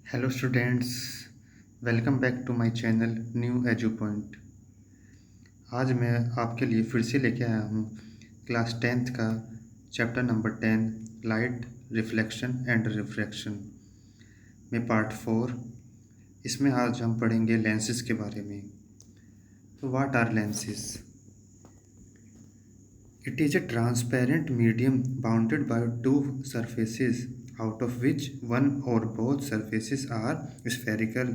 Hello students, welcome back to my channel New Edu Point. आज मैं आपके लिए फिर से लेके आया हूँ क्लास 10th का chapter number 10 light reflection and refraction में पार्ट 4। इसमें आज हम पढ़ेंगे लेंसेज के बारे में। तो what are lenses? It is a transparent medium bounded by two surfaces, out of which one or both surfaces are spherical.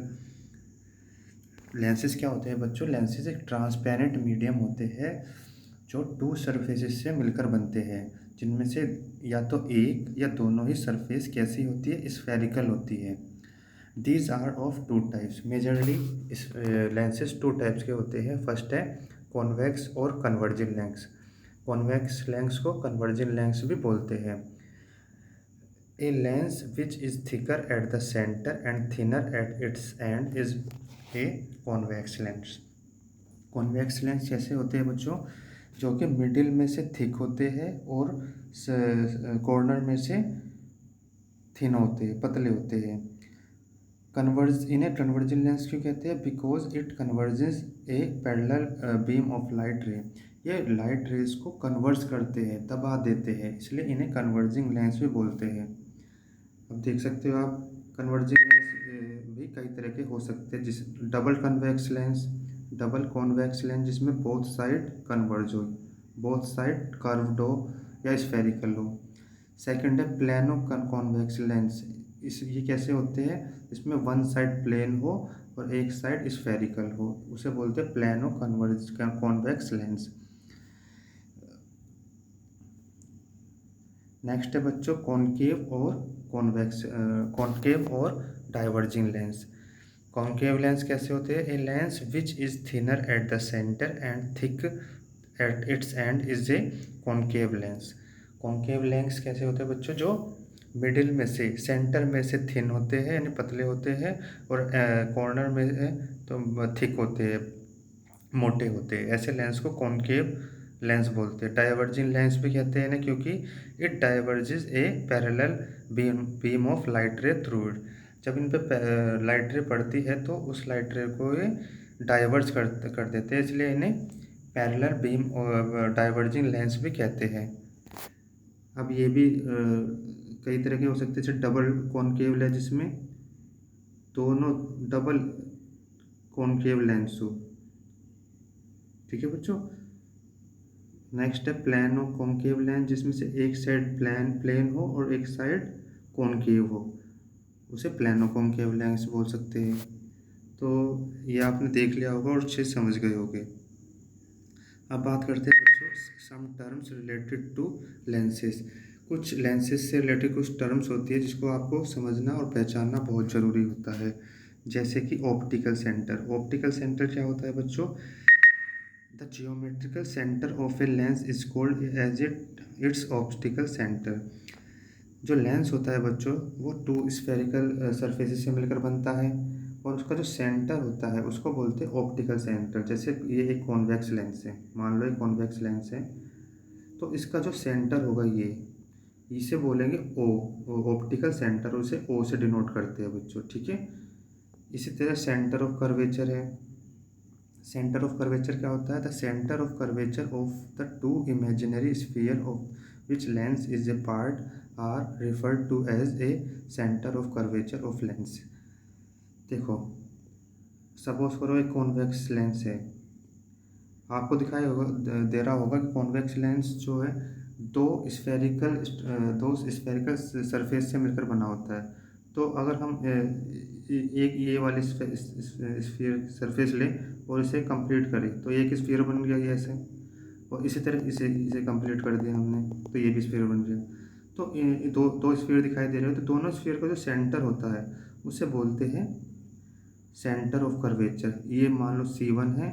Lenses क्या होते हैं बच्चों? लेंसेज एक ट्रांसपेरेंट मीडियम होते हैं जो टू सरफेसेस से मिलकर बनते हैं, जिनमें से या तो एक या दोनों ही सरफेस कैसी होती है? स्फेरिकल होती है। These are of two types. Majorly lenses two types के होते हैं। फर्स्ट है कॉन्वेक्स और कन्वर्जिंग लेंस। कॉन्वेक्स लेंस को कन्वर्जिंग लेंस भी बोलते हैं। A lens which is thicker at the center and thinner at its end is a convex lens. Convex lens कैसे होते हैं बच्चों? जो कि मिडिल में से थिक होते हैं और कॉर्नर में से थिन होते हैं, पतले होते हैं। इन्हें कन्वर्जिंग लेंस क्यों कहते हैं? Because it converges A parallel beam of light रे। ये लाइट रेज को कन्वर्ज करते हैं, दबा देते हैं, इसलिए इन्हें कन्वर्जिंग लेंस भी बोलते हैं। अब देख सकते हो आप, कन्वर्जिंग लेंस भी कई तरह के हो सकते हैं। जिस double convex lens, double convex lens जिसमें बोथ साइड कन्वर्ज हो, बोथ साइड कर्व्ड हो या स्फेरिकल हो। सेकंड है प्लेनो कॉन्वेक्स लेंस। ये कैसे होते हैं? इसमें वन साइड प्लेन हो और एक साइड स्फेरिकल हो, उसे बोलते हैं प्लेनो कॉन्वेक्स लेंस। नेक्स्ट है बच्चों कॉन्केव और डाइवर्जिंग लेंस। कॉन्केव लेंस कैसे होते हैं? A lens which is thinner at the centre and thick at its and is a concave lens. Concave lens कैसे होते हैं बच्चों? जो मिडिल में से, सेंटर में से थिन होते हैं यानी पतले होते हैं, और कॉर्नर में तो थिक होते हैं, मोटे होते हैं। ऐसे लेंस को कॉन्केव लेंस बोलते हैं। डाइवर्जिंग लेंस भी कहते हैं ना, क्योंकि it diverges A parallel beam of light रे थ्रू इट। जब इन पे लाइट रे पड़ती है तो उस लाइट रे को ये डाइवर्ज कर देते हैं, इसलिए इन्हें पैरेलल बीम डाइवर्जिंग लेंस भी कहते हैं। अब ये भी कई तरह के हो सकते हैं, जैसे डबल कॉन्केव लेंस जिसमें दोनों डबल कॉन्केव लेंस हो। ठीक है बच्चों। नेक्स्ट है प्लेनो कॉन्केव लेंस, जिसमें से एक साइड प्लेन हो और एक साइड कॉन्केव हो, उसे प्लेनो कॉन्केव लेंस बोल सकते हैं। तो ये आपने देख लिया होगा और अच्छे समझ गए होंगे। अब बात करते हैं बच्चों some terms related to lenses. कुछ लेंसेज से रिलेटेड कुछ टर्म्स होती है जिसको आपको समझना और पहचानना बहुत ज़रूरी होता है। जैसे कि ऑप्टिकल सेंटर। ऑप्टिकल सेंटर क्या होता है बच्चों? The geometrical center of a lens is called as its optical center. जो लेंस होता है बच्चों, वो टू स्फेरिकल सरफेसेस से मिलकर बनता है, और उसका जो सेंटर होता है उसको बोलते हैं ऑप्टिकल सेंटर। जैसे ये एक कॉन्वेक्स लेंस है, मान लो एक कॉन्वेक्स लेंस है, तो इसका जो सेंटर होगा ये, इसे बोलेंगे ओ, ऑप्टिकल सेंटर, उसे ओ से डिनोट करते हैं बच्चों। ठीक है। इसी तरह सेंटर ऑफ कर्वेचर है। सेंटर ऑफ कर्वेचर क्या होता है? The centre of curvature of the two imaginary sphere of which lens is a part are referred to as a centre of curvature of lens. देखो, suppose करो एक convex lens है, आपको दिखाई होगा, दे रहा होगा कि कॉन्वेक्स लेंस जो है दो स्फेरिकल सरफेस से मिलकर बना होता है। तो अगर हम एक ये वाली स्फीयर सरफेस लें और इसे कंप्लीट करें तो एक स्फीयर बन गया ये ऐसे, और इसी तरह इसे इसे कंप्लीट कर दिया हमने तो ये भी स्फीयर बन गया। तो दो दो स्फीयर दिखाई दे रहे हो, तो दोनों स्फीयर का जो सेंटर होता है उसे बोलते हैं सेंटर ऑफ कर्वेचर। ये मान लो C1 है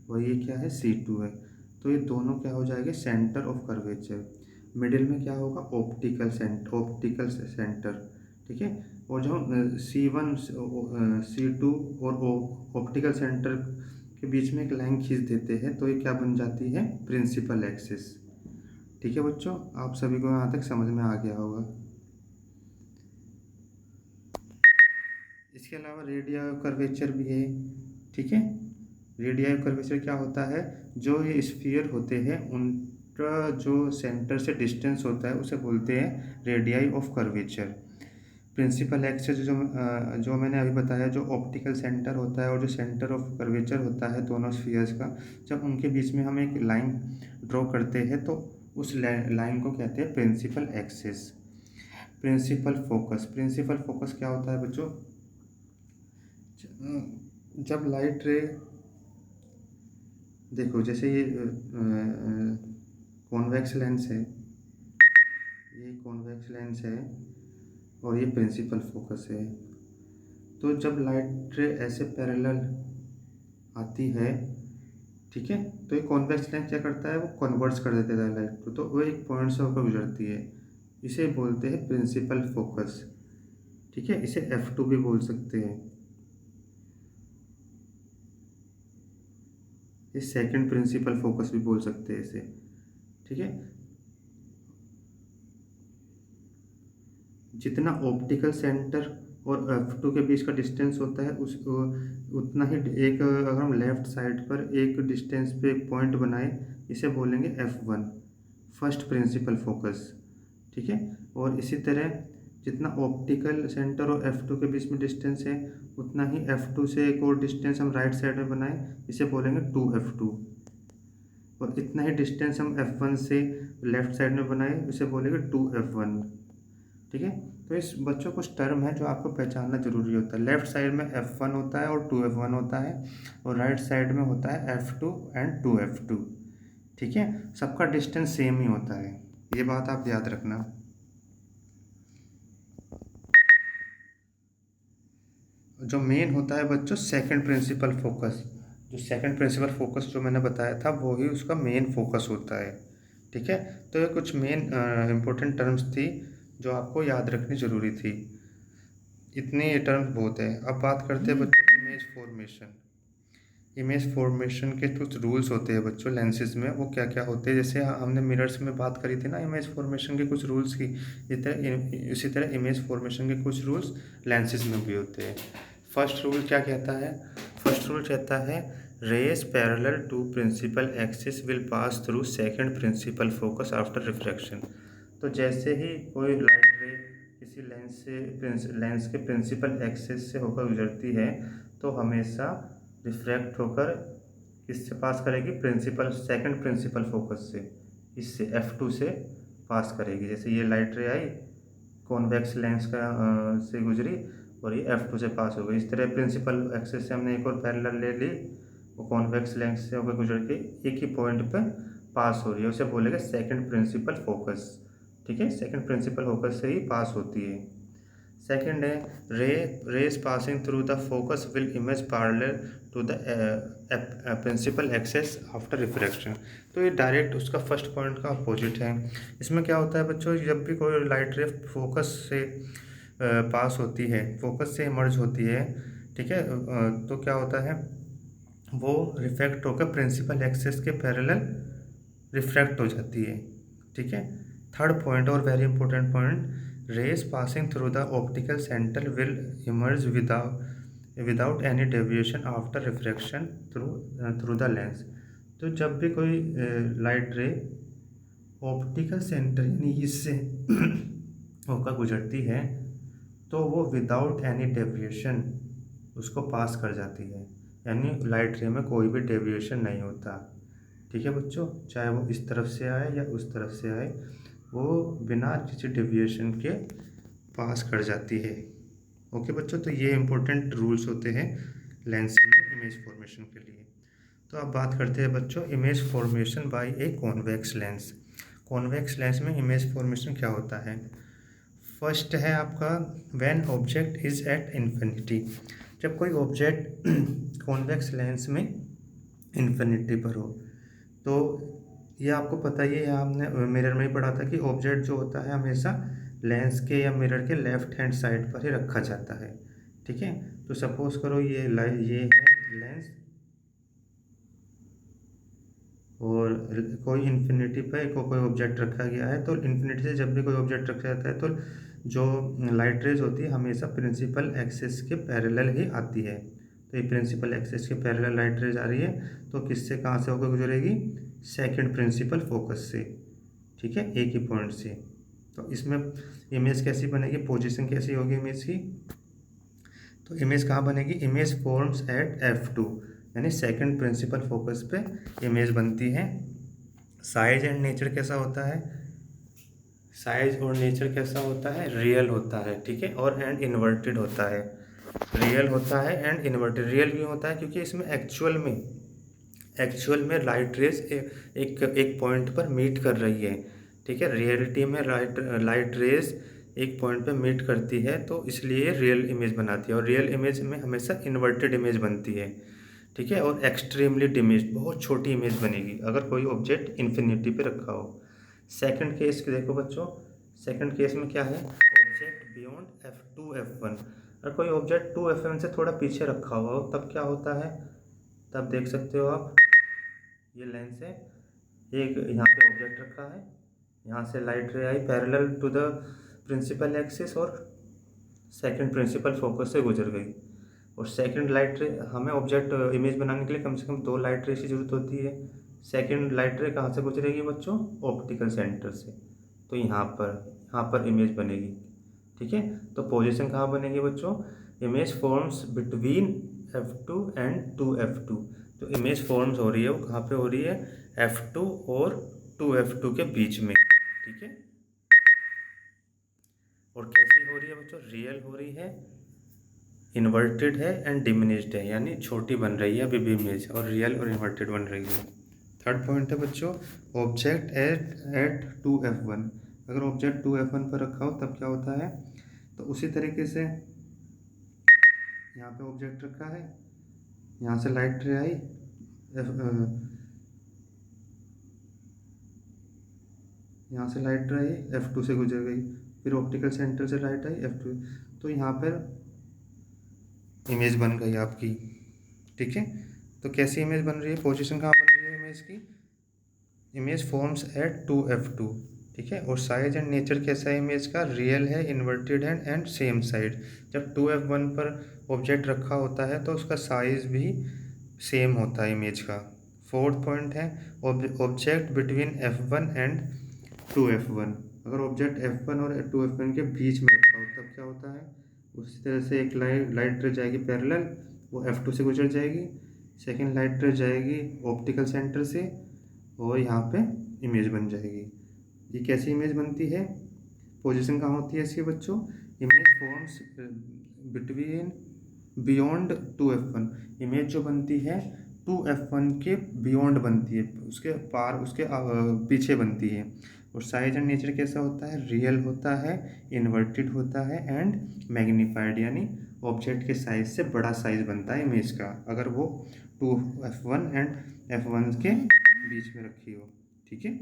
और ये क्या है? C2 है। तो ये दोनों क्या हो जाएंगे? Centre of curvature. मिडिल में क्या होगा? Optical centre. ठीक है। और जो C1 C2 और ऑप्टिकल सेंटर के बीच में एक लाइन खींच देते हैं तो ये क्या बन जाती है? Principal axis. ठीक है बच्चों, आप सभी को यहाँ तक समझ में आ गया होगा। इसके अलावा रेडियाई कर्वेचर भी है। ठीक है, रेडियाई कर्वेचर क्या होता है, जो ये स्फीयर होते हैं उनका जो सेंटर से डिस्टेंस होता है उसे बोलते हैं radii of curvature. Principal axis जो मैंने अभी बताया, जो ऑप्टिकल सेंटर होता है और जो सेंटर ऑफ कर्वेचर होता है दोनों स्फीयर्स का, जब उनके बीच में हम एक लाइन ड्रॉ करते हैं तो उस लाइन को कहते हैं प्रिंसिपल एक्सिस। प्रिंसिपल फोकस क्या होता है बच्चों, जब लाइट रे, देखो जैसे ये कॉन्वेक्स लेंस है, ये कॉन्वेक्स लेंस है और ये प्रिंसिपल फोकस है। तो जब लाइट रे ऐसे पैरेलल आती है, ठीक है, तो ये कॉन्वेक्स लेंस क्या करता है, वो कन्वर्ट्स कर देता है लाइट को, तो वो एक पॉइंट से होकर गुजरती है। इसे बोलते हैं प्रिंसिपल फोकस। ठीक है, इसे F2 भी बोल सकते हैं। ये सेकंड प्रिंसिपल फोकस भी बोल सकते हैं इसे। ठीक है, जितना ऑप्टिकल सेंटर और F2 के बीच का डिस्टेंस होता है उस उतना ही एक, अगर हम लेफ्ट साइड पर एक डिस्टेंस पे एक पॉइंट बनाए, इसे बोलेंगे F1, फर्स्ट प्रिंसिपल फोकस। ठीक है, और इसी तरह जितना ऑप्टिकल सेंटर और F2 के बीच में डिस्टेंस है उतना ही F2 से एक और डिस्टेंस हम राइट साइड में बनाए, इसे बोलेंगे 2F2, और इतना ही डिस्टेंस हम F1 से लेफ्ट साइड में बनाए, इसे बोलेंगे 2F1। ठीक है, तो इस बच्चों कुछ टर्म है जो आपको पहचानना जरूरी होता है। लेफ्ट साइड में F1 होता है और 2F1 होता है, और राइट साइड में होता है F2 एंड 2F2। ठीक है, सबका डिस्टेंस सेम ही होता है, ये बात आप याद रखना। जो मेन होता है बच्चों सेकंड प्रिंसिपल फोकस, जो सेकंड प्रिंसिपल फोकस जो मैंने बताया था वो ही उसका मेन फोकस होता है। ठीक है, तो ये कुछ मेन इंपॉर्टेंट टर्म्स थी जो आपको याद रखनी ज़रूरी थी। इतने टर्म्स बहुत है। अब बात करते हैं बच्चों इमेज फॉर्मेशन। इमेज फॉर्मेशन के कुछ रूल्स होते हैं बच्चों लेंसेज में, वो क्या क्या होते हैं, जैसे हमने मिरर्स में बात करी थी ना इमेज फॉर्मेशन के कुछ रूल्स की, इसी तरह इमेज फॉर्मेशन के कुछ रूल्स लेंसेज में भी होते हैं। फर्स्ट रूल क्या कहता है, फर्स्ट रूल कहता है rays parallel to principal axis will pass through second principal focus after refraction. तो जैसे ही कोई लाइट रे किसी लेंस के प्रिंसिपल एक्सिस से होकर गुजरती है तो हमेशा रिफ्रैक्ट होकर किससे पास करेगी, प्रिंसिपल सेकंड प्रिंसिपल फोकस से, इससे F2 से पास करेगी। जैसे ये लाइट रे आई, कॉन्वेक्स लेंस का से गुजरी और ये F2 से पास हो गई। इस तरह प्रिंसिपल एक्सिस से हमने एक और पैरेलल ले ली, वो कॉन्वेक्स लेंस से होकर गुजर के एक ही पॉइंट पर पास हो रही है, उसे बोलेगा सेकंड प्रिंसिपल फोकस। ठीक है, सेकंड प्रिंसिपल फोकस से ही पास होती है। सेकंड है rays passing through the focus will emerge parallel to the principal axis after refraction. तो ये डायरेक्ट उसका फर्स्ट पॉइंट का अपोजिट है। इसमें क्या होता है बच्चों, जब भी कोई लाइट रे फोकस से पास होती है, फोकस से इमर्ज होती है, ठीक है, तो क्या होता है, वो रिफ्रैक्ट होकर प्रिंसिपल एक्सिस के पैरेलल रिफ्रैक्ट हो जाती है। ठीक है, थर्ड पॉइंट और very important point, rays passing through the optical centre will emerge without any deviation after refraction through through the lens. तो जब भी कोई लाइट रे ऑप्टिकल सेंटर यानी इससे होकर गुजरती है तो वो विदाउट एनी डेविएशन उसको पास कर जाती है, यानी लाइट रे में कोई भी डेविएशन नहीं होता। ठीक है बच्चों, चाहे वो इस तरफ से आए या उस तरफ से आए, वो बिना किसी डेविएशन के पास कर जाती है। ओके बच्चों, तो ये इंपॉर्टेंट रूल्स होते हैं लेंस में इमेज फॉर्मेशन के लिए। तो अब बात करते हैं बच्चों image formation by a convex lens. Convex lens में इमेज फॉर्मेशन क्या होता है। फर्स्ट है आपका when object is at infinity. जब कोई ऑब्जेक्ट कॉन्वेक्स लेंस में इन्फिनिटी पर हो, तो ये आपको पता ही है, यहाँ हमने मिरर में ही पढ़ा था कि ऑब्जेक्ट जो होता है हमेशा लेंस के या मिरर के लेफ्ट हैंड साइड पर ही रखा जाता है। ठीक है, तो सपोज करो ये ये है लेंस और कोई इन्फिनिटी पे कोई ऑब्जेक्ट रखा गया है, तो इन्फिनिटी से जब भी कोई ऑब्जेक्ट रखा जाता है तो जो लाइट रेज होती है हमेशा प्रिंसिपल एक्सिस के पैरेलल ही आती है। तो ये प्रिंसिपल एक्सिस के पैरेलल लाइट रेज आ रही है, तो किससे कहाँ से होकर गुजरेगी? सेकंड प्रिंसिपल फोकस से, ठीक है, एक ही पॉइंट से। तो इसमें इमेज कैसी बनेगी, पोजीशन कैसी होगी इमेज की? तो इमेज कहाँ बनेगी? इमेज फॉर्म्स एट F2, यानी सेकंड प्रिंसिपल फोकस पे इमेज बनती है। साइज एंड नेचर कैसा होता है? साइज और नेचर कैसा होता है? रियल होता है, ठीक है, और एंड इन्वर्टेड होता है। रियल होता है एंड इन्वर्टेड। रियल क्यों होता है? क्योंकि इसमें एक्चुअल में लाइट रेज एक पॉइंट पर मीट कर रही है, ठीक है। रियलिटी में लाइट रेज एक पॉइंट पे मीट करती है, तो इसलिए रियल इमेज बनाती है। और रियल इमेज में हमेशा इन्वर्टेड इमेज बनती है, ठीक है, और एक्सट्रीमली डिमिस्ड, बहुत छोटी इमेज बनेगी अगर कोई ऑब्जेक्ट इन्फिनिटी पे रखा हो। सेकंड केस देखो बच्चों, सेकंड केस में क्या है? Object beyond F2 F1। अगर कोई ऑब्जेक्ट 2 F1 से थोड़ा पीछे रखा हुआ हो तब क्या होता है? तब देख सकते हो आप, ये लेंस है, एक यहाँ पे ऑब्जेक्ट रखा है, यहाँ से लाइट रे आई parallel to the principal axis और सेकंड प्रिंसिपल फोकस से गुजर गई। और सेकंड लाइट रे, हमें ऑब्जेक्ट इमेज बनाने के लिए कम से कम 2 लाइट रे की जरूरत होती है। सेकंड लाइट रे कहाँ से गुजरेगी बच्चों? ऑप्टिकल सेंटर से। तो यहाँ पर इमेज बनेगी, ठीक है। तो पोजीशन कहाँ बनेगी बच्चों? Image forms between F2 and 2F2। तो इमेज फॉर्म्स हो रही है वो कहाँ पे हो रही है? F2 और 2F2 के बीच में, ठीक है। और कैसी हो रही है बच्चों? रियल हो रही है, इन्वर्टेड है एंड डिमिनिश्ड है, यानी छोटी बन रही है अभी भी इमेज, और रियल और इन्वर्टेड बन रही है। थर्ड पॉइंट है बच्चों, ऑब्जेक्ट एट 2F1। अगर ऑब्जेक्ट 2F1 पर रखा हो तब क्या होता है? तो उसी तरीके से यहाँ पे ऑब्जेक्ट रखा है, यहाँ से लाइट रे आई, यहाँ से लाइट रे आई F2 से गुजर गई, फिर ऑप्टिकल सेंटर से लाइट आई F2, तो यहाँ पर इमेज बन गई आपकी, ठीक है। तो कैसी इमेज बन रही है? पोजीशन कहाँ बन रही है इमेज की? इमेज फॉर्म्स एट 2F2, ठीक है। और साइज एंड नेचर कैसा है इमेज का? रियल है, इन्वर्टेड है एंड सेम साइड। जब 2F1 पर ऑब्जेक्ट रखा होता है तो उसका साइज भी सेम होता है इमेज का। फोर्थ पॉइंट है, object between F1 and 2F1। अगर ऑब्जेक्ट F1 और 2F1 के बीच में रखा हो तब क्या होता है? उसी तरह से एक लाइट रे जाएगी पैरेलल, वो F2 से गुजर जाएगी, सेकेंड लाइट रे जाएगी ऑप्टिकल सेंटर से, और यहाँ पे इमेज बन जाएगी। ये कैसी इमेज बनती है? पोजीशन कहाँ होती है इसकी बच्चों? Image forms between beyond 2F1। Image जो बनती है 2F1 के बियॉन्ड बनती है, उसके पार, उसके पीछे बनती है। और साइज एंड नेचर कैसा होता है? रियल होता है, इन्वर्टेड होता है एंड मैग्नीफाइड, यानी ऑब्जेक्ट के साइज से बड़ा साइज बनता है इमेज का अगर वो 2F1 एंड F1 के बीच में रखी हो, ठीक है।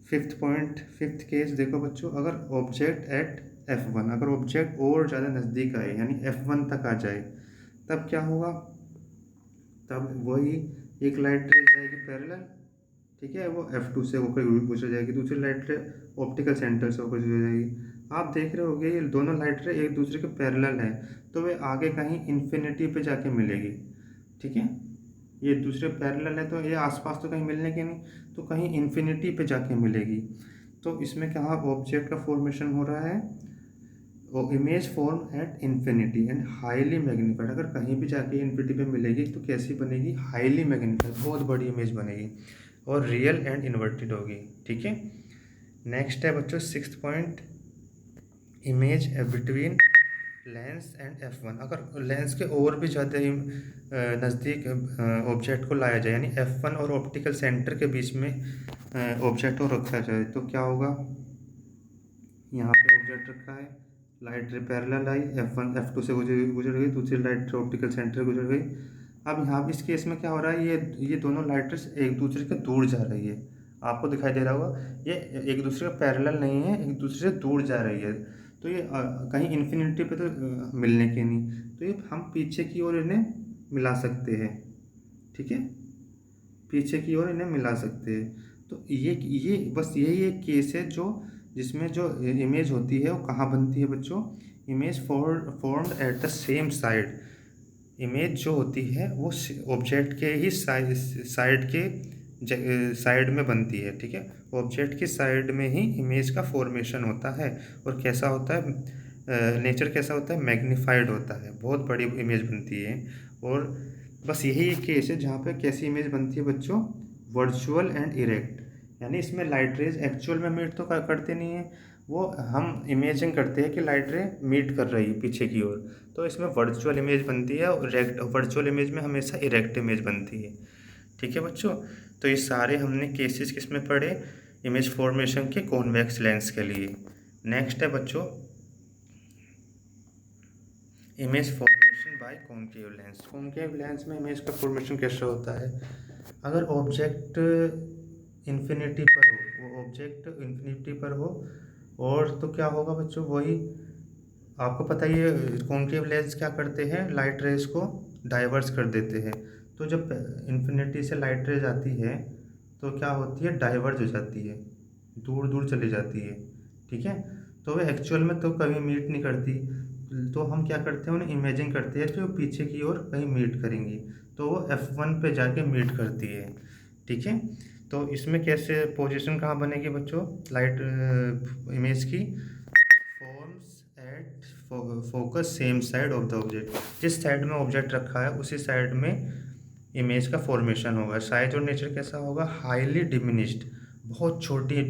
फिफ्थ केस देखो बच्चों, अगर ऑब्जेक्ट एट F1, अगर ऑब्जेक्ट और ज़्यादा नज़दीक आए यानी F1 तक आ जाए तब क्या होगा? तब वही एक लाइट रे जाएगी पैरेलल, ठीक है, वो F2 से होकर गुजर जाएगी, दूसरी लाइट रे ऑप्टिकल सेंटर से होकर गुजर जाएगी। आप देख रहे होगे ये दोनों लाइट रे एक दूसरे के पैरेलल है, तो वे आगे कहीं इन्फिनिटी पे जाके मिलेगी, ठीक है। ये दूसरे पैरेलल है तो ये आसपास तो कहीं मिलने के नहीं, तो कहीं इन्फिनिटी पे जाके मिलेगी। तो इसमें क्या ऑब्जेक्ट का फॉर्मेशन हो रहा है? वो image form at infinity and highly magnified. अगर कहीं भी जाके इन्फिनिटी पे मिलेगी तो कैसी बनेगी? हाईली मैग्नीफाइड, बहुत बड़ी इमेज बनेगी और रियल एंड इन्वर्टेड होगी, ठीक है। नेक्स्ट है बच्चों sixth point, image between lens and F1। अगर लेंस के और भी ज़्यादा नज़दीक ऑब्जेक्ट को लाया जाए यानी F1 और ऑप्टिकल सेंटर के बीच में ऑब्जेक्ट को रखा जाए तो क्या होगा? यहाँ पे ऑब्जेक्ट रखा है, लाइट रे पैरेलल आई, F1 F2 से गुजर गई, दूसरी लाइट रे ऑप्टिकल सेंटर गुजर गई। अब यहाँ इस केस में क्या हो रहा है? ये दोनों लाइट रेस एक दूसरे के दूर जा रही है, आपको दिखाई दे रहा होगा, ये एक दूसरे के पैरेलल नहीं है, एक दूसरे से दूर जा रही है। तो ये कहीं इन्फिनिटी पे तो मिलने के नहीं, तो ये हम पीछे की ओर इन्हें मिला सकते हैं, ठीक है, पीछे की ओर इन्हें मिला सकते हैं। तो ये बस यही एक केस है जो जिसमें जो इमेज होती है वो कहाँ बनती है बच्चों, image formed at the same side. Image जो होती है वो ऑब्जेक्ट के ही साइड के साइड में बनती है, ठीक है। ऑब्जेक्ट की साइड में ही इमेज का फॉर्मेशन होता है। और कैसा होता है, नेचर कैसा होता है, मैग्नीफाइड होता है, बहुत बड़ी इमेज बनती है। और बस यही एक केस है जहाँ पे कैसी इमेज बनती है बच्चों, वर्चुअल एंड इरेक्ट। यानी इसमें लाइट रेज एक्चुअल में मीट तो करते नहीं है, वो हम इमेजिन करते हैं कि लाइट रे मीट कर रही है पीछे की ओर, तो इसमें वर्चुअल इमेज बनती है। और वर्चुअल इमेज में हमेशा इरेक्ट इमेज बनती है, ठीक है बच्चों। तो ये सारे हमने केसेस किस में पढ़े, इमेज फॉर्मेशन के कॉन्वेक्स लेंस के लिए। नेक्स्ट है बच्चों image formation by concave lens. Concave lens में इमेज का फॉर्मेशन कैसा होता है, अगर ऑब्जेक्ट इन्फिनिटी पर हो, वो ऑब्जेक्ट इन्फिनिटी पर हो, और तो क्या होगा बच्चों, वही आपको पता ही है कॉन्केव लेंस क्या करते हैं, लाइट रेज को डाइवर्स कर देते हैं। तो जब इन्फिनिटी से लाइट रेज आती है तो क्या होती है, डाइवर्ज हो जाती है, दूर दूर चली जाती है, ठीक है। तो वे एक्चुअल में तो कभी मीट नहीं करती, तो हम क्या करते हैं, उन्हें इमेजिन करते हैं कि वो पीछे की ओर कहीं मीट करेंगी, तो वो F1 पे जाके मीट करती है, ठीक है। तो इसमें कैसे पोजीशन कहाँ बनेगी बच्चों, लाइट इमेज की forms at focus same side of the object. जिस साइड में ऑब्जेक्ट रखा है उसी साइड में इमेज का फॉर्मेशन होगा। साइज और नेचर कैसा होगा, हाईली डिमिनिश्ड, बहुत छोटी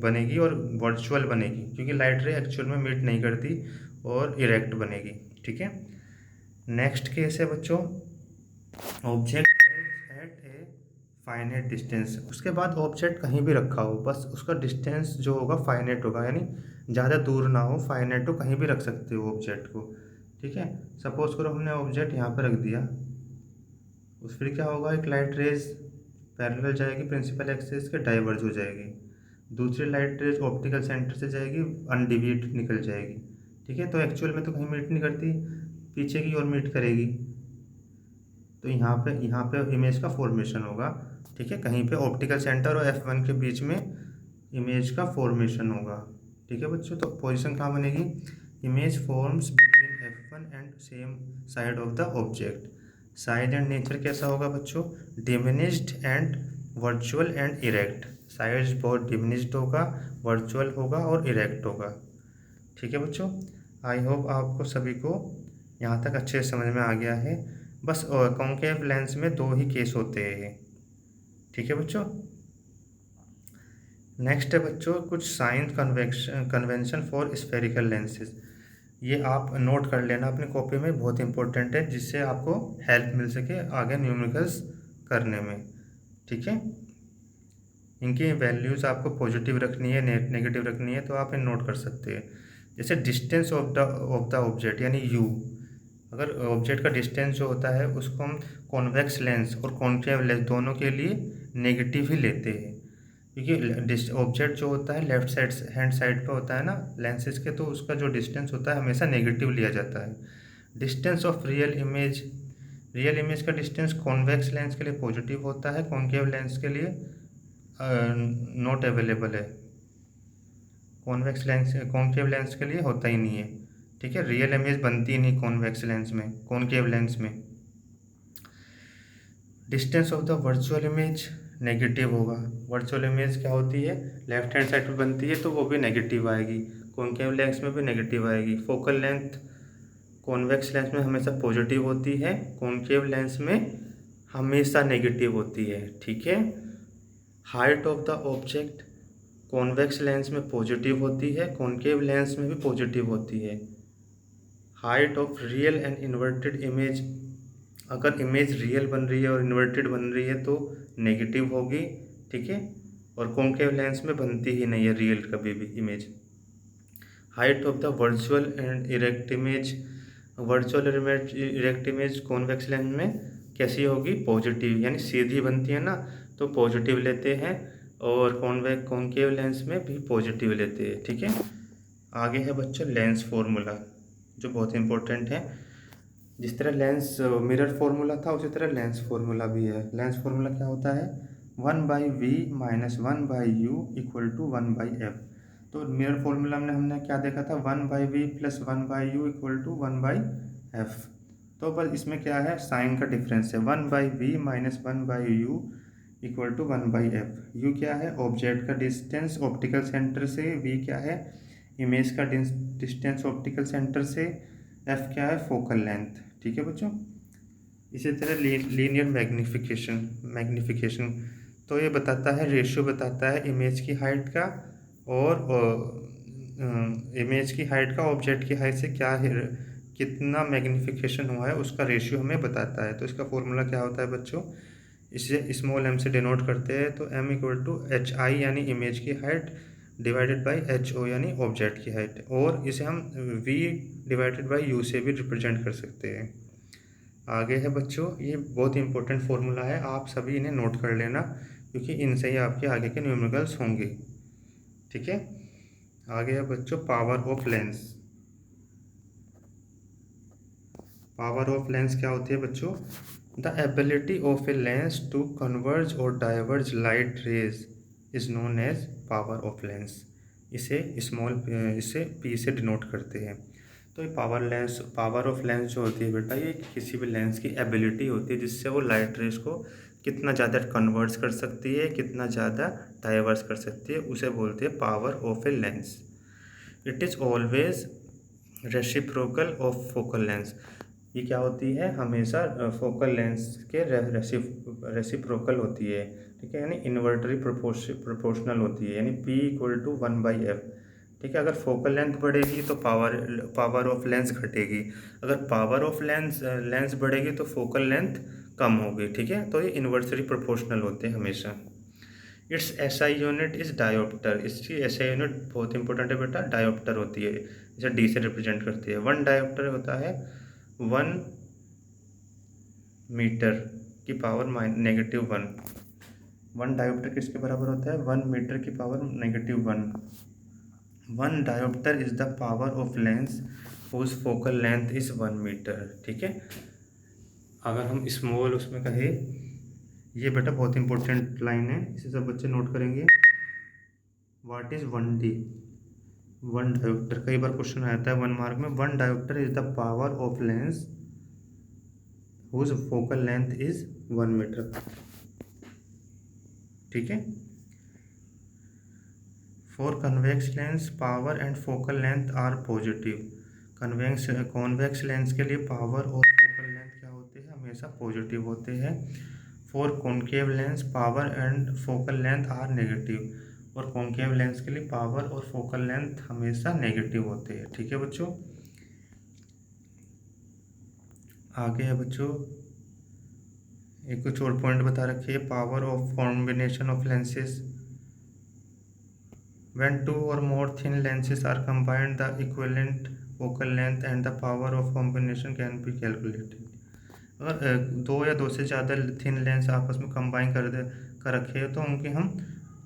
बनेगी और वर्चुअल बनेगी, क्योंकि लाइट रे एक्चुअल में मीट नहीं करती, और इरेक्ट बनेगी, ठीक है। नेक्स्ट केस है बच्चों object at a finite distance. उसके बाद ऑब्जेक्ट कहीं भी रखा हो, बस उसका डिस्टेंस जो होगा फाइनाइट होगा, यानी ज़्यादा दूर ना हो, फाइनाइट हो, कहीं भी रख सकते हो ऑब्जेक्ट को, ठीक है। सपोज करो हमने ऑब्जेक्ट यहाँ पर रख दिया, उस फिर क्या होगा, एक लाइट रेज पैरेलल जाएगी प्रिंसिपल एक्सिस के, डाइवर्ज हो जाएगी। दूसरी लाइट रेज ऑप्टिकल सेंटर से जाएगी, अनडिविएटेड निकल जाएगी, ठीक है। तो एक्चुअल में तो कहीं मीट नहीं करती, पीछे की ओर मीट करेगी, तो यहाँ पे इमेज का फॉर्मेशन होगा, ठीक है। कहीं पे ऑप्टिकल सेंटर और F1 के बीच में इमेज का फॉर्मेशन होगा, ठीक है बच्चों। तो पोजीशन कहाँ बनेगी, image forms between F1 and same side of the object. Size and nature कैसा होगा बच्चों, diminished and virtual and erect. Size बहुत डिमिनिश्ड होगा, वर्चुअल होगा और इरेक्ट होगा, ठीक है बच्चों। आई होप आपको सभी को यहाँ तक अच्छे से समझ में आ गया है। बस कॉन्केव लेंस में दो ही केस होते हैं, ठीक है बच्चों। नेक्स्ट है बच्चों कुछ sign convention for spherical lenses. ये आप नोट कर लेना अपनी कॉपी में, बहुत इंपॉर्टेंट है, जिससे आपको हेल्प मिल सके आगे न्यूमेरिकल्स करने में, ठीक है। इनकी वैल्यूज़ आपको पॉजिटिव रखनी है, नेगेटिव रखनी है, तो आप इन नोट कर सकते हैं। जैसे डिस्टेंस ऑफ द ऑब्जेक्ट यानी यू, अगर ऑब्जेक्ट का डिस्टेंस जो होता है उसको हम कॉन्वेक्स लेंस और कॉन्केव लेंस दोनों के लिए नेगेटिव ही लेते हैं, क्योंकि ऑब्जेक्ट जो होता है लेफ्ट साइड हैंड साइड पे होता है ना लेंसेज के, तो उसका जो डिस्टेंस होता है हमेशा नेगेटिव लिया जाता है। डिस्टेंस ऑफ रियल इमेज का डिस्टेंस कॉन्वेक्स लेंस के लिए पॉजिटिव होता है, कॉन्केव लेंस के लिए नॉट अवेलेबल है, कॉन्वेक्स लेंस कॉन्केव लेंस के लिए होता ही नहीं है, ठीक है। रियल इमेज बनती ही नहीं कॉन्वेक्स लेंस में, कॉन्केव लेंस में। Distance of the virtual image negative होगा। वर्चुअल इमेज क्या होती है, लेफ्ट हैंड साइड पे बनती है, तो वो भी नेगेटिव आएगी, कॉन्केव लेंस में भी नेगेटिव आएगी। फोकल लेंथ कॉन्वेक्स लेंस में हमेशा पॉजिटिव होती है, कॉन्केव लेंस में हमेशा नेगेटिव होती है, ठीक है। Height of the object convex lens में पॉजिटिव होती है, कॉन्केव लेंस में भी पॉजिटिव होती है। Height of real and inverted image, अगर इमेज रियल बन रही है और इन्वर्टेड बन रही है तो नेगेटिव होगी, ठीक है। और कॉन्केव लेंस में बनती ही नहीं है रियल कभी भी image. Height of the virtual and erect image, virtual erect image convex lens में कैसी होगी, पॉजिटिव, यानी सीधी बनती है ना, तो पॉजिटिव लेते हैं, और कॉन्केव लेंस में भी पॉजिटिव लेते हैं, ठीक है। आगे है बच्चों लेंस फॉर्मूला, जो बहुत इंपॉर्टेंट है। जिस तरह लेंस मिरर फॉर्मूला था उसी तरह लेंस फॉर्मूला भी है। लेंस फॉर्मूला क्या होता है, 1/v - 1/u = 1/f। तो मिरर फॉर्मूला में हमने क्या देखा था, 1/v + 1/u = 1/f। तो बस इसमें क्या है, साइन का डिफरेंस है, 1/v - 1/u = 1/f। यू क्या है, ऑब्जेक्ट का डिस्टेंस ऑप्टिकल सेंटर से, v क्या है, इमेज का डिस्टेंस ऑप्टिकल सेंटर से, f क्या है, फोकल लेंथ। ठीक है बच्चों। इसी तरह लीनियर मैग्निफिकेशन तो ये बताता है, रेशियो बताता है इमेज की हाइट का, और इमेज की हाइट का ऑब्जेक्ट की हाइट से क्या है, कितना मैग्निफिकेशन हुआ है उसका रेशियो हमें बताता है। तो इसका फॉर्मूला क्या होता है बच्चों, इसे स्मॉल m से डिनोट करते हैं। तो m = hi यानी इमेज की हाइट डिवाइडेड बाई ho यानी ऑब्जेक्ट की हाइट, और इसे हम v / u से भी रिप्रेजेंट कर सकते हैं। आगे है बच्चों, ये बहुत ही इंपॉर्टेंट फार्मूला है, आप सभी इन्हें नोट कर लेना, क्योंकि इनसे ही आपके आगे के न्यूमेरिकल्स होंगे। ठीक है। आगे है बच्चों, power of lens. Power of lens क्या होती है बच्चों, the ability of a lens to converge और diverge light rays is known as power of lens. इसे P से डिनोट करते हैं। तो ये पावर ऑफ लेंस जो होती है बेटा, ये किसी भी लेंस की एबिलिटी होती है जिससे वो लाइट रेस को कितना ज़्यादा कन्वर्ट्स कर सकती है, कितना ज़्यादा डाइवर्स कर सकती है, उसे बोलते हैं power of a lens. It is always reciprocal of focal lens. ये क्या होती है, हमेशा फोकल लेंस के रेसिप्रोकल होती है। ठीक है, यानी इन्वर्टरी प्रोपोर्शनल होती है, यानी P = 1/f। ठीक है, अगर फोकल लेंथ बढ़ेगी तो पावर ऑफ लेंस घटेगी, अगर पावर ऑफ लेंस बढ़ेगी तो फोकल लेंथ कम होगी। ठीक है, तो ये इन्वर्सली प्रोपोर्शनल होते हैं हमेशा। It's SI unit is dioptre. इसकी SI यूनिट बहुत इंपॉर्टेंट है बेटा, डायोप्टर होती है, इसे D से रिप्रेजेंट करती है। 1 डायोप्टर होता है 1 मीटर की पावर -1। 1 डायोप्टर किसके बराबर होता है, 1 मीटर की power -1। 1 dioptre is the power of lens whose focal length is 1 metre. ठीक है, अगर हम स्मॉल उसमें कहें, ये बेटा बहुत इंपॉर्टेंट लाइन है, इसे सब बच्चे नोट करेंगे। व्हाट इज 1D, 1 डायोप्टर, कई बार क्वेश्चन आता है 1 मार्क में। 1 dioptre is the power of lens whose focal length is 1 metre. ठीक है। For convex lens power and focal length are positive. Convex lens के लिए पावर और फोकल लेंथ क्या होते हैं, हमेशा पॉजिटिव होते हैं। For concave lens power and focal length are negative, और कॉन्केव लेंस के लिए पावर और फोकल लेंथ हमेशा नेगेटिव होते हैं। ठीक है बच्चों। आगे है बच्चों, एक कुछ और पॉइंट बता रखिए, power of combination of lenses. When 2 or more thin lenses are combined, the equivalent focal length and the power of combination can be calculated. अगर दो या दो से ज़्यादा थिन लेंस आपस में कंबाइन कर रखे हैं तो उनकी हम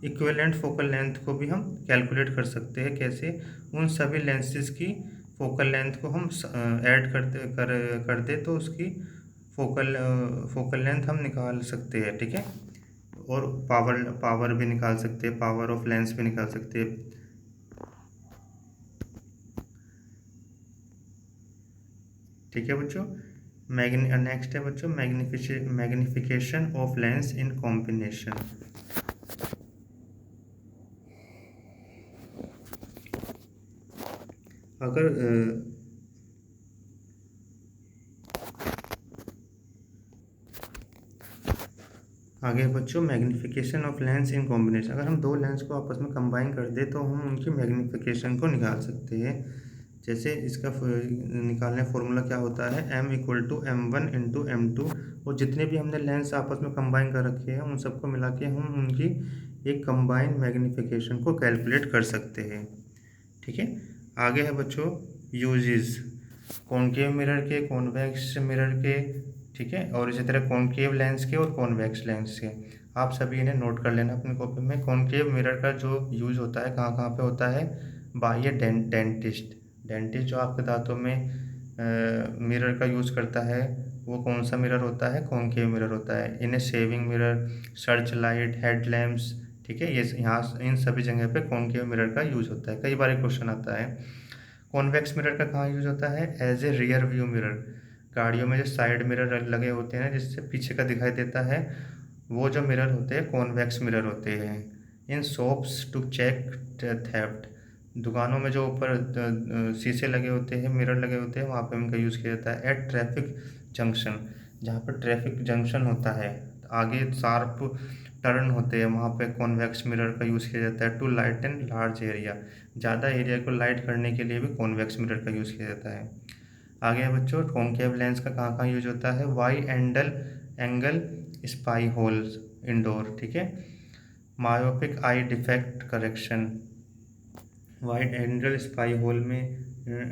इक्विवेलेंट फोकल लेंथ को भी हम कैलकुलेट कर सकते हैं। कैसे, उन सभी लेंसेज की फोकल लेंथ को हम ऐड कर दे तो उसकी फोकल लेंथ हम निकाल सकते हैं। ठीक है, और पावर भी निकाल सकते हैं, पावर ऑफ लेंस भी निकाल सकते हैं। ठीक है बच्चों। नेक्स्ट है बच्चों, magnification of lens in combination. अगर आगे बच्चों, magnification of lens in combination, अगर हम दो लेंस को आपस में कंबाइन कर दे तो हम उनकी मैग्निफिकेशन को निकाल सकते हैं। जैसे इसका निकालने फॉर्मूला क्या होता है, M = M1 × M2, और जितने भी हमने लेंस आपस में कंबाइन कर रखे हैं उन सबको मिला के हम उनकी एक कंबाइंड मैग्निफिकेशन को कैलकुलेट कर सकते हैं। ठीक है। आगे है बच्चों, यूजेस कॉनकेव मिरर के, कॉन्वेक्स मिरर के। ठीक है, और इसी तरह कॉनकेव लेंस के और कॉन्वेक्स लेंस के, आप सभी इन्हें नोट कर लेना अपनी कॉपी में। कॉनकेव मिरर का जो यूज़ होता है कहाँ कहाँ पे होता है, बाय डेंटिस्ट जो आपके दांतों में मिरर का यूज़ करता है, वो कौन सा मिरर होता है, कॉनकेव मिरर होता है। इन्हें shaving mirror, search light, head lamps, ठीक है। ये यहाँ इन सभी जगह पे कॉनकेव मिरर का यूज होता है। कई बार एक क्वेश्चन आता है कॉन्वेक्स मिरर का कहाँ यूज होता है? As a rear view mirror. गाड़ियों में जो साइड मिरर लगे होते हैं जिससे पीछे का दिखाई देता है, वो जो मिरर होते हैं कॉन्वेक्स मिरर होते हैं। इन शॉप्स टू चेक थेफ्ट। दुकानों में जो ऊपर शीशे लगे होते हैं, मिरर लगे होते हैं, वहाँ पे उनका यूज़ किया जाता है। एट ट्रैफिक जंक्शन, जहाँ पर ट्रैफिक जंक्शन होता है, आगे शार्प टर्न होते हैं, वहाँ पे कॉन्वेक्स मिरर का यूज़ किया जाता है। टू लाइटन लार्ज एरिया, ज़्यादा एरिया को लाइट करने के लिए भी कॉन्वेक्स मिरर का यूज़ किया जाता है। आगे है बच्चों, कॉन्केव लेंस का कहाँ कहाँ यूज होता है? Wide angle spy holes indoor, ठीक है। Myopic eye defect correction, wide angle spy hole में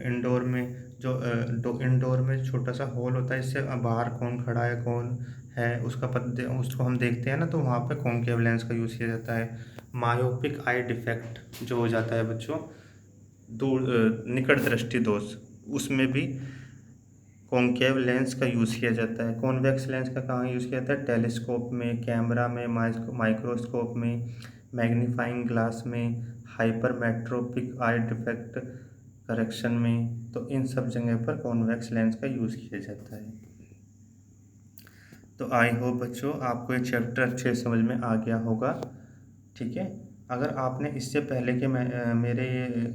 इंडोर में जो इंडोर में छोटा सा होल होता है, इससे बाहर कौन खड़ा है कौन है उसको हम देखते हैं ना, तो वहाँ पे कॉन्केव लेंस का यूज़ किया जाता है। मायोपिक आई डिफेक्ट जो हो जाता है बच्चों, दूर निकट दृष्टि दोष, उसमें भी कॉन्केव लेंस का यूज़ किया जाता है। कॉन्वेक्स लेंस का कहाँ यूज़ किया जाता है? टेलीस्कोप में, कैमरा में, माइक्रोस्कोप में, मैग्नीफाइंग ग्लास में, हाइपरमेट्रोपिक आई डिफेक्ट करेक्शन में, तो इन सब जगह पर कॉन्वेक्स लेंस का यूज़ किया जाता है। तो आई होप बच्चों आपको ये चैप्टर अच्छे समझ में आ गया होगा, ठीक है। अगर आपने इससे पहले के मेरे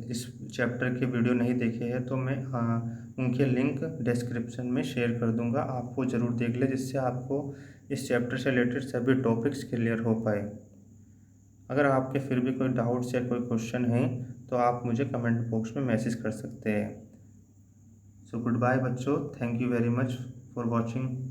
इस चैप्टर के वीडियो नहीं देखे हैं तो मैं उनके लिंक डिस्क्रिप्शन में शेयर कर दूंगा, आपको ज़रूर देख ले, जिससे आपको इस चैप्टर से रिलेटेड सभी टॉपिक्स क्लियर हो पाए। अगर आपके फिर भी कोई डाउट्स या कोई क्वेश्चन है तो आप मुझे कमेंट बॉक्स में मैसेज कर सकते हैं। सो गुड बाय बच्चों, thank you very much for watching.